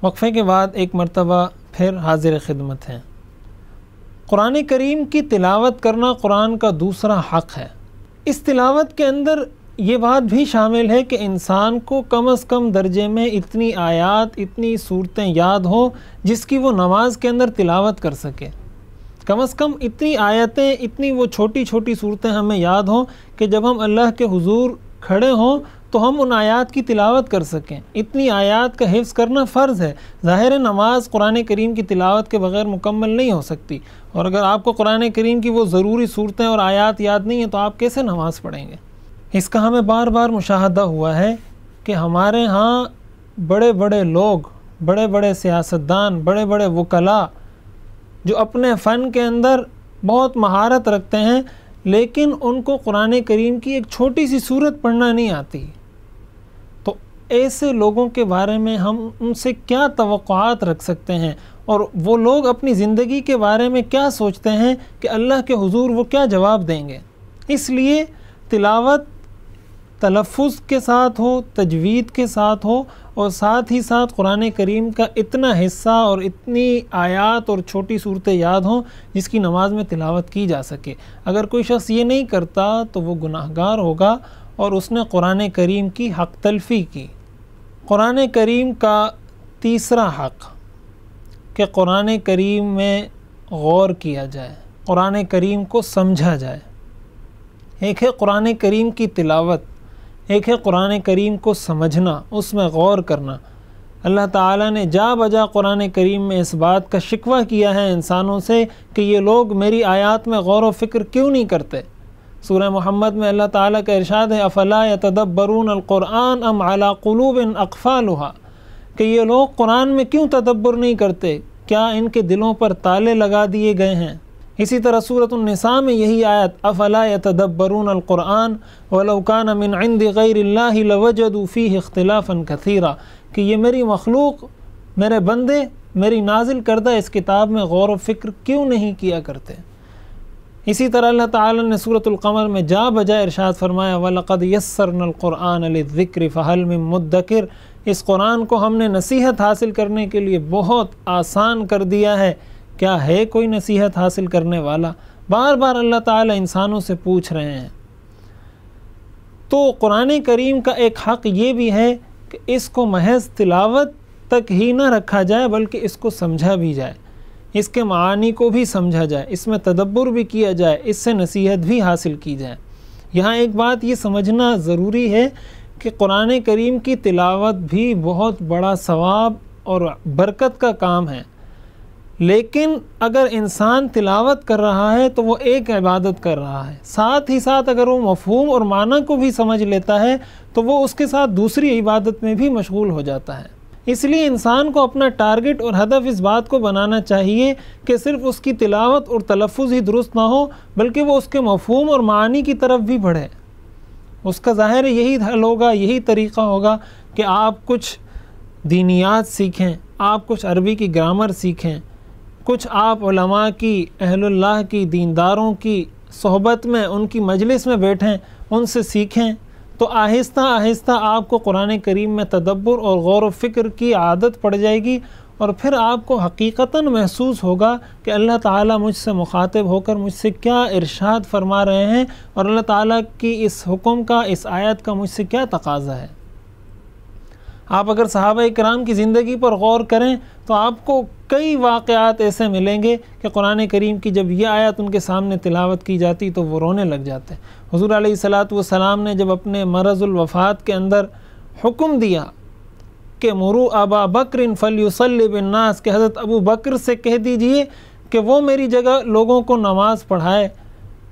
وقفے کے بعد ایک مرتبہ پھر حاضر خدمت ہیں۔ قرآن کریم کی تلاوت کرنا قرآن کا دوسرا حق ہے۔ اس تلاوت کے اندر یہ بات بھی شامل ہے کہ انسان کو کم از کم درجے میں اتنی آیات، اتنی صورتیں یاد ہوں جس کی وہ نماز کے اندر تلاوت کر سکے۔ کم از کم اتنی آیتیں، اتنی وہ چھوٹی چھوٹی صورتیں ہمیں یاد ہوں کہ جب ہم اللہ کے حضور کھڑے ہوں تو ہم ان آیات کی تلاوت کر سکیں۔ اتنی آیات کا حفظ کرنا فرض ہے۔ ظاہر نماز قرآن کریم کی تلاوت کے بغیر مکمل نہیں ہو سکتی، اور اگر آپ کو قرآن کریم کی وہ ضروری صورتیں اور آیات یاد نہیں ہیں تو آپ کیسے نماز پڑھیں گے؟ اس کا ہمیں بار بار مشاہدہ ہوا ہے کہ ہمارے ہاں بڑے بڑے لوگ، بڑے بڑے سیاستدان، بڑے بڑے وکلاء جو اپنے فن کے اندر بہت مہارت رکھتے ہیں، لیکن ان کو قرآن کریم کی ایک چھوٹی سی صورت پڑھنا نہیں آتی۔ تو ایسے لوگوں کے بارے میں ہم ان سے کیا توقعات رکھ سکتے ہیں، اور وہ لوگ اپنی زندگی کے بارے میں کیا سوچتے ہیں کہ اللہ کے حضور وہ کیا جواب دیں گے؟ اس لیے تلاوت تلفظ کے ساتھ ہو، تجوید کے ساتھ ہو، اور ساتھ ہی ساتھ قرآن کریم کا اتنا حصہ اور اتنی آیات اور چھوٹی صورتیں یاد ہوں جس کی نماز میں تلاوت کی جا سکے۔ اگر کوئی شخص یہ نہیں کرتا تو وہ گناہگار ہوگا اور اس نے قرآن کریم کی حق تلفی کی۔ قرآن کریم کا تیسرا حق کہ قرآن کریم میں غور کیا جائے، قرآن کریم کو سمجھا جائے۔ ایک ہے قرآن کریم کی تلاوت، ایک ہے قرآن کریم کو سمجھنا، اس میں غور کرنا۔ اللہ تعالیٰ نے جا بجا قرآن کریم میں اس بات کا شکوہ کیا ہے انسانوں سے کہ یہ لوگ میری آیات میں غور و فکر کیوں نہیں کرتے۔ سورہ محمد میں اللہ تعالیٰ کا ارشاد ہے افلا یتدبرون القرآن ام علی قلوب اقفالها، کہ یہ لوگ قرآن میں کیوں تدبر نہیں کرتے، کیا ان کے دلوں پر تالے لگا دیے گئے ہیں؟ اسی طرح سورۃ النساء میں یہی آیت افلا یتدبرون القرآن ولو کان من عند غیر اللہ لوجدوا فیہ اختلافا کثیرا، کہ یہ میری مخلوق، میرے بندے میری نازل کردہ اس کتاب میں غور و فکر کیوں نہیں کیا کرتے۔ اسی طرح اللہ تعالیٰ نے سورۃ القمر میں جا بجا ارشاد فرمایا وَلَقَدْ يَسَّرْنَا الْقُرْآنَ لِلذِّكْرِ فَهَلْ مِن مُدَّكِرٍ، اس قرآن کو ہم نے نصیحت حاصل کرنے کے لیے بہت آسان کر دیا ہے، کیا ہے کوئی نصیحت حاصل کرنے والا؟ بار بار اللہ تعالیٰ انسانوں سے پوچھ رہے ہیں۔ تو قرآن کریم کا ایک حق یہ بھی ہے کہ اس کو محض تلاوت تک ہی نہ رکھا جائے بلکہ اس کو سمجھا بھی جائے، اس کے معانی کو بھی سمجھا جائے، اس میں تدبر بھی کیا جائے، اس سے نصیحت بھی حاصل کی جائے۔ یہاں ایک بات یہ سمجھنا ضروری ہے کہ قرآن کریم کی تلاوت بھی بہت بڑا ثواب اور برکت کا کام ہے، لیکن اگر انسان تلاوت کر رہا ہے تو وہ ایک عبادت کر رہا ہے، ساتھ ہی ساتھ اگر وہ مفہوم اور معنی کو بھی سمجھ لیتا ہے تو وہ اس کے ساتھ دوسری عبادت میں بھی مشغول ہو جاتا ہے۔ اس لیے انسان کو اپنا ٹارگٹ اور ہدف اس بات کو بنانا چاہیے کہ صرف اس کی تلاوت اور تلفظ ہی درست نہ ہو بلکہ وہ اس کے مفہوم اور معانی کی طرف بھی بڑھے۔ اس کا ظاہر یہی حل ہوگا، یہی طریقہ ہوگا کہ آپ کچھ دینیات سیکھیں، آپ کچھ عربی کی گرامر سیکھیں، کچھ آپ علماء کی، اہل اللہ کی، دینداروں کی صحبت میں، ان کی مجلس میں بیٹھیں، ان سے سیکھیں، تو آہستہ آہستہ آپ کو قرآن کریم میں تدبر اور غور و فکر کی عادت پڑ جائے گی، اور پھر آپ کو حقیقتاً محسوس ہوگا کہ اللہ تعالیٰ مجھ سے مخاطب ہو کر مجھ سے کیا ارشاد فرما رہے ہیں، اور اللہ تعالیٰ کی اس حکم کا، اس آیت کا مجھ سے کیا تقاضا ہے۔ آپ اگر صحابہ کرام کی زندگی پر غور کریں تو آپ کو کئی واقعات ایسے ملیں گے کہ قرآن کریم کی جب یہ آیت ان کے سامنے تلاوت کی جاتی تو وہ رونے لگ جاتے۔ حضور علیہ السلام نے جب اپنے مرض الوفات کے اندر حکم دیا کہ مرو ابا بکر فلیصلی بالناس، کہ حضرت ابو بکر سے کہہ دیجئے کہ وہ میری جگہ لوگوں کو نماز پڑھائے،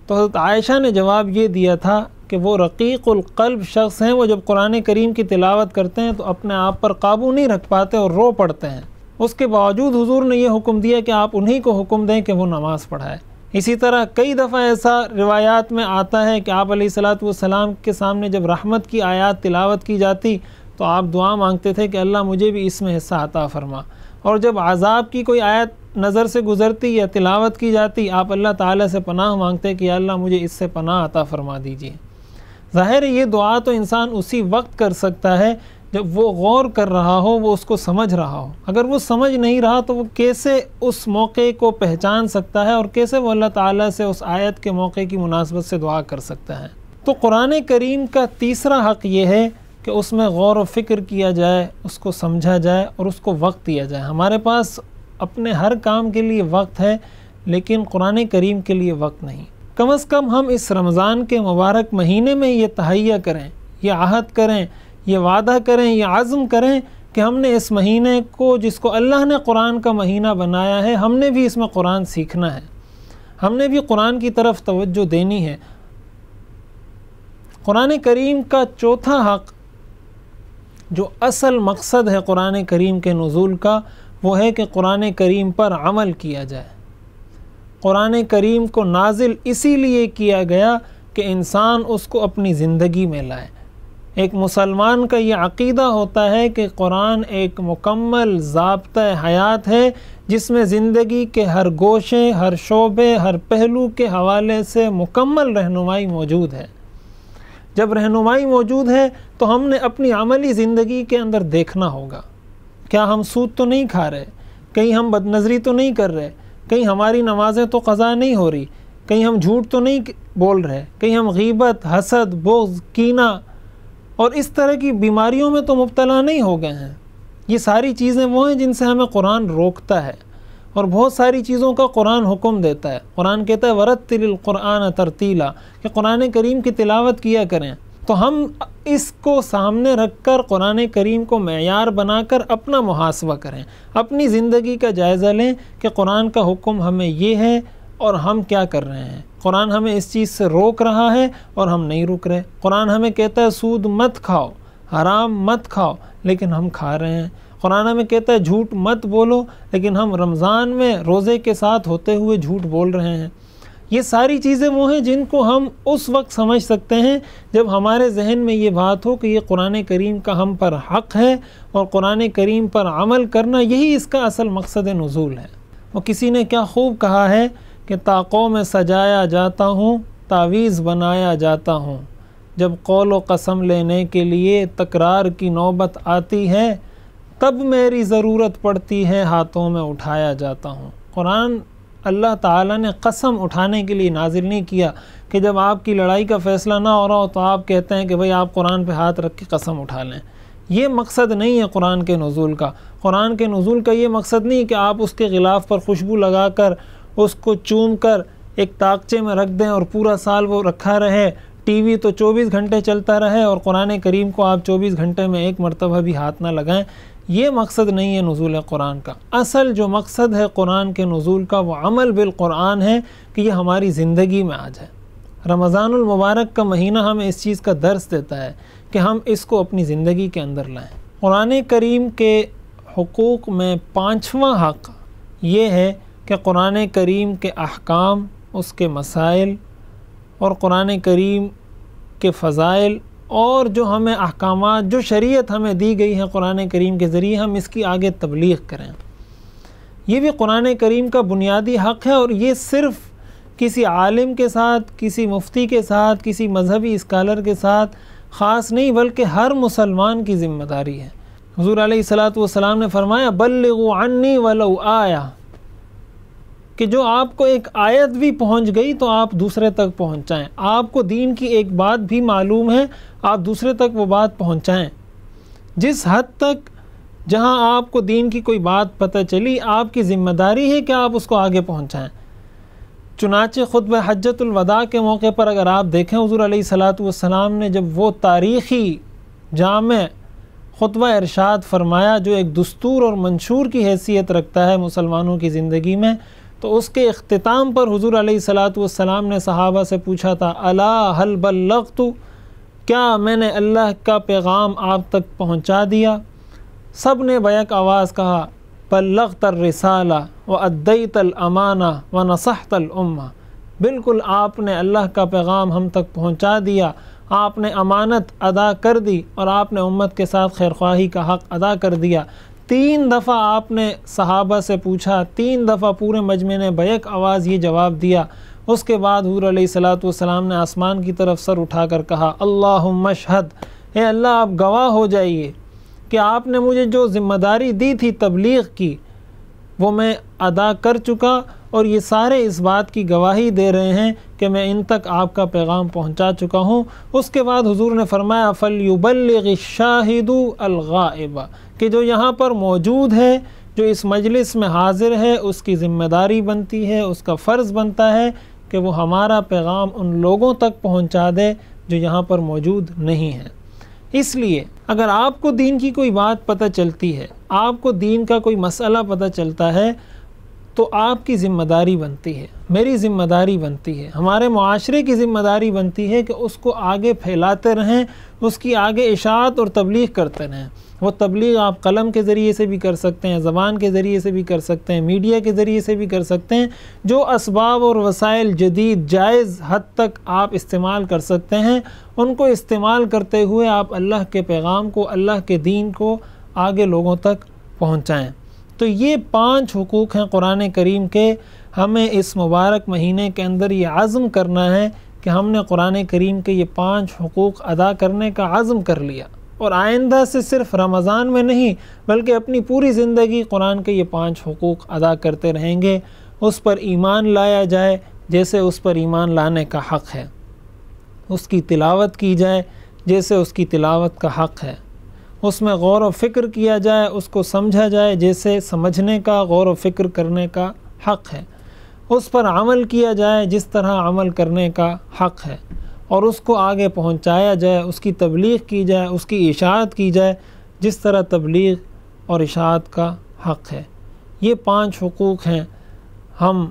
تو حضرت عائشہ نے جواب یہ دیا تھا کہ وہ رقیق القلب شخص ہیں، وہ جب قرآن کریم کی تلاوت کرتے ہیں تو اپنے آپ پر قابو نہیں رکھ پاتے اور رو پڑتے ہیں۔ اس کے باوجود حضور نے یہ حکم دیا کہ آپ انہی کو حکم دیں کہ وہ نماز پڑھائے۔ اسی طرح کئی دفعہ ایسا روایات میں آتا ہے کہ آپ علیہ السلام کے سامنے جب رحمت کی آیات تلاوت کی جاتی تو آپ دعا مانگتے تھے کہ اللہ مجھے بھی اس میں حصہ عطا فرما، اور جب عذاب کی کوئی آیت نظر سے گزرتی یا تلاوت کی جاتی آپ اللہ تعالیٰ سے پناہ مانگتے کہ اللہ مجھے اس سے پناہ عطا فرما دیجیے۔ ظاہر ہے یہ دعا تو انسان اسی وقت کر سکتا ہے جب وہ غور کر رہا ہو، وہ اس کو سمجھ رہا ہو. اگر وہ سمجھ نہیں رہا تو وہ کیسے اس موقع کو پہچان سکتا ہے اور کیسے وہ اللہ تعالیٰ سے اس آیت کے موقع کی مناسبت سے دعا کر سکتا ہے؟ تو قرآن کریم کا تیسرا حق یہ ہے کہ اس میں غور و فکر کیا جائے، اس کو سمجھا جائے اور اس کو وقت دیا جائے. ہمارے پاس اپنے ہر کام کے لیے وقت ہے لیکن قرآن کریم کے لیے وقت نہیں. کم از کم ہم اس رمضان کے مبارک مہینے میں یہ تہیہ کریں، یہ عہد کریں، یہ وعدہ کریں، یہ عزم کریں کہ ہم نے اس مہینے کو، جس کو اللہ نے قرآن کا مہینہ بنایا ہے، ہم نے بھی اس میں قرآن سیکھنا ہے، ہم نے بھی قرآن کی طرف توجہ دینی ہے. قرآن کریم کا چوتھا حق، جو اصل مقصد ہے قرآن کریم کے نزول کا، وہ ہے کہ قرآن کریم پر عمل کیا جائے. قرآن کریم کو نازل اسی لیے کیا گیا کہ انسان اس کو اپنی زندگی میں لائے. ایک مسلمان کا یہ عقیدہ ہوتا ہے کہ قرآن ایک مکمل ضابطۂ حیات ہے جس میں زندگی کے ہر گوشے، ہر شعبے، ہر پہلو کے حوالے سے مکمل رہنمائی موجود ہے. جب رہنمائی موجود ہے تو ہم نے اپنی عملی زندگی کے اندر دیکھنا ہوگا، کیا ہم سود تو نہیں کھا رہے، کہیں ہم بد نظری تو نہیں کر رہے، کہیں ہماری نمازیں تو قضا نہیں ہو رہی، کہیں ہم جھوٹ تو نہیں بول رہے، کہیں ہم غیبت، حسد، بغض، کینہ اور اس طرح کی بیماریوں میں تو مبتلا نہیں ہو گئے ہیں. یہ ساری چیزیں وہ ہیں جن سے ہمیں قرآن روکتا ہے اور بہت ساری چیزوں کا قرآن حکم دیتا ہے. قرآن کہتا ہے وَرَتِّلِ الْقُرْآنَ تَرْتِيلًا، کہ قرآن کریم کی تلاوت کیا کریں. تو ہم اس کو سامنے رکھ کر قرآن کریم کو معیار بنا کر اپنا محاسبہ کریں، اپنی زندگی کا جائزہ لیں کہ قرآن کا حکم ہمیں یہ ہے اور ہم کیا کر رہے ہیں. قرآن ہمیں اس چیز سے روک رہا ہے اور ہم نہیں رک رہے. قرآن ہمیں کہتا ہے سود مت کھاؤ، حرام مت کھاؤ، لیکن ہم کھا رہے ہیں. قرآن ہمیں کہتا ہے جھوٹ مت بولو، لیکن ہم رمضان میں روزے کے ساتھ ہوتے ہوئے جھوٹ بول رہے ہیں. یہ ساری چیزیں وہ ہیں جن کو ہم اس وقت سمجھ سکتے ہیں جب ہمارے ذہن میں یہ بات ہو کہ یہ قرآن کریم کا ہم پر حق ہے اور قرآن کریم پر عمل کرنا یہی اس کا اصل مقصد نزول ہے. وہ کسی نے کیا خوب کہا ہے کہ طاقوں میں سجایا جاتا ہوں، تعویذ بنایا جاتا ہوں، جب قول و قسم لینے کے لیے تکرار کی نوبت آتی ہے، تب میری ضرورت پڑتی ہے، ہاتھوں میں اٹھایا جاتا ہوں. قرآن اللہ تعالیٰ نے قسم اٹھانے کے لیے نازل نہیں کیا کہ جب آپ کی لڑائی کا فیصلہ نہ ہو رہا ہو تو آپ کہتے ہیں کہ بھئی آپ قرآن پہ ہاتھ رکھ کے قسم اٹھا لیں. یہ مقصد نہیں ہے قرآن کے نزول کا. قرآن کے نزول کا یہ مقصد نہیں کہ آپ اس کے غلاف پر خوشبو لگا کر، اس کو چوم کر ایک تاقچے میں رکھ دیں اور پورا سال وہ رکھا رہے. ٹی وی تو 24 گھنٹے چلتا رہے اور قرآن کریم کو آپ 24 گھنٹے میں ایک مرتبہ بھی ہاتھ نہ لگائیں. یہ مقصد نہیں ہے نزول قرآن کا. اصل جو مقصد ہے قرآن کے نزول کا وہ عمل بالقرآن ہے کہ یہ ہماری زندگی میں آ جائے. رمضان المبارک کا مہینہ ہمیں اس چیز کا درس دیتا ہے کہ ہم اس کو اپنی زندگی کے اندر لائیں. قرآن کریم کے حقوق میں 5واں حق یہ ہے کہ قرآن کریم کے احکام، اس کے مسائل اور قرآن کریم کے فضائل اور جو ہمیں احکامات، جو شریعت ہمیں دی گئی ہے قرآن کریم کے ذریعے، ہم اس کی آگے تبلیغ کریں. یہ بھی قرآن کریم کا بنیادی حق ہے اور یہ صرف کسی عالم کے ساتھ، کسی مفتی کے ساتھ، کسی مذہبی اسکالر کے ساتھ خاص نہیں بلکہ ہر مسلمان کی ذمہ داری ہے. حضور علیہ الصلاۃ والسلام نے فرمایا بلغوا عنی ولو آیہ، کہ جو آپ کو ایک آیت بھی پہنچ گئی تو آپ دوسرے تک پہنچائیں. آپ کو دین کی ایک بات بھی معلوم ہے، آپ دوسرے تک وہ بات پہنچائیں. جس حد تک جہاں آپ کو دین کی کوئی بات پتہ چلی، آپ کی ذمہ داری ہے کہ آپ اس کو آگے پہنچائیں. چنانچہ خطبہ حجۃ الوداع کے موقع پر اگر آپ دیکھیں، حضور علیہ الصلاۃ والسلام نے جب وہ تاریخی جامع خطبہ ارشاد فرمایا جو ایک دستور اور منشور کی حیثیت رکھتا ہے مسلمانوں کی زندگی میں، تو اس کے اختتام پر حضور علیہ الصلاۃ والسلام نے صحابہ سے پوچھا تھا الا هل بلغت، کیا میں نے اللہ کا پیغام آپ تک پہنچا دیا؟ سب نے بیک آواز کہا بلغت الرسالہ وادیت الامانہ ونصحت الامہ، بالکل آپ نے اللہ کا پیغام ہم تک پہنچا دیا، آپ نے امانت ادا کر دی اور آپ نے امت کے ساتھ خیرخواہی کا حق ادا کر دیا. 3 دفعہ آپ نے صحابہ سے پوچھا، 3 دفعہ پورے مجمع نے بیک آواز یہ جواب دیا. اس کے بعد حضور علیہ الصلاۃ والسلام نے آسمان کی طرف سر اٹھا کر کہا اللہم اشہد، اے اللہ آپ گواہ ہو جائیے کہ آپ نے مجھے جو ذمہ داری دی تھی تبلیغ کی وہ میں ادا کر چکا، اور یہ سارے اس بات کی گواہی دے رہے ہیں کہ میں ان تک آپ کا پیغام پہنچا چکا ہوں۔ اس کے بعد حضور نے فرمایا فَلْيُبَلِّغِ الشَّاهِدُ الْغَائِبَ، کہ جو یہاں پر موجود ہے، جو اس مجلس میں حاضر ہے، اس کی ذمہ داری بنتی ہے، اس کا فرض بنتا ہے کہ وہ ہمارا پیغام ان لوگوں تک پہنچا دے جو یہاں پر موجود نہیں ہیں۔ اس لیے اگر آپ کو دین کی کوئی بات پتہ چلتی ہے، آپ کو دین کا کوئی مسئلہ پتہ چلتا ہے، تو آپ کی ذمہ داری بنتی ہے، میری ذمہ داری بنتی ہے، ہمارے معاشرے کی ذمہ داری بنتی ہے کہ اس کو آگے پھیلاتے رہیں، اس کی آگے اشاعت اور تبلیغ کرتے رہیں۔ وہ تبلیغ آپ قلم کے ذریعے سے بھی کر سکتے ہیں، زبان کے ذریعے سے بھی کر سکتے ہیں، میڈیا کے ذریعے سے بھی کر سکتے ہیں۔ جو اسباب اور وسائل جدید جائز حد تک آپ استعمال کر سکتے ہیں، ان کو استعمال کرتے ہوئے آپ اللہ کے پیغام کو، اللہ کے دین کو آگے لوگوں تک پہنچائیں۔ تو یہ 5 حقوق ہیں قرآن کریم کے۔ ہمیں اس مبارک مہینے کے اندر یہ عزم کرنا ہے کہ ہم نے قرآن کریم کے یہ 5 حقوق ادا کرنے کا عزم کر لیا، اور آئندہ سے صرف رمضان میں نہیں بلکہ اپنی پوری زندگی قرآن کے یہ 5 حقوق ادا کرتے رہیں گے۔ اس پر ایمان لایا جائے جیسے اس پر ایمان لانے کا حق ہے، اس کی تلاوت کی جائے جیسے اس کی تلاوت کا حق ہے، اس میں غور و فکر کیا جائے، اس کو سمجھا جائے جیسے سمجھنے کا، غور و فکر کرنے کا حق ہے، اس پر عمل کیا جائے جس طرح عمل کرنے کا حق ہے، اور اس کو آگے پہنچایا جائے، اس کی تبلیغ کی جائے، اس کی اشاعت کی جائے جس طرح تبلیغ اور اشاعت کا حق ہے۔ یہ 5 حقوق ہیں۔ ہم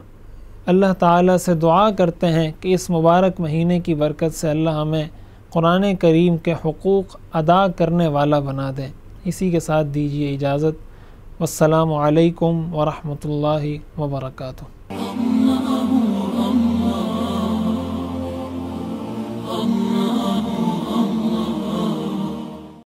اللہ تعالیٰ سے دعا کرتے ہیں کہ اس مبارک مہینے کی برکت سے اللہ ہمیں قرآن کریم کے حقوق ادا کرنے والا بنا دے۔ اسی کے ساتھ دیجیے اجازت۔ والسلام علیکم ورحمۃ اللہ وبرکاتہ۔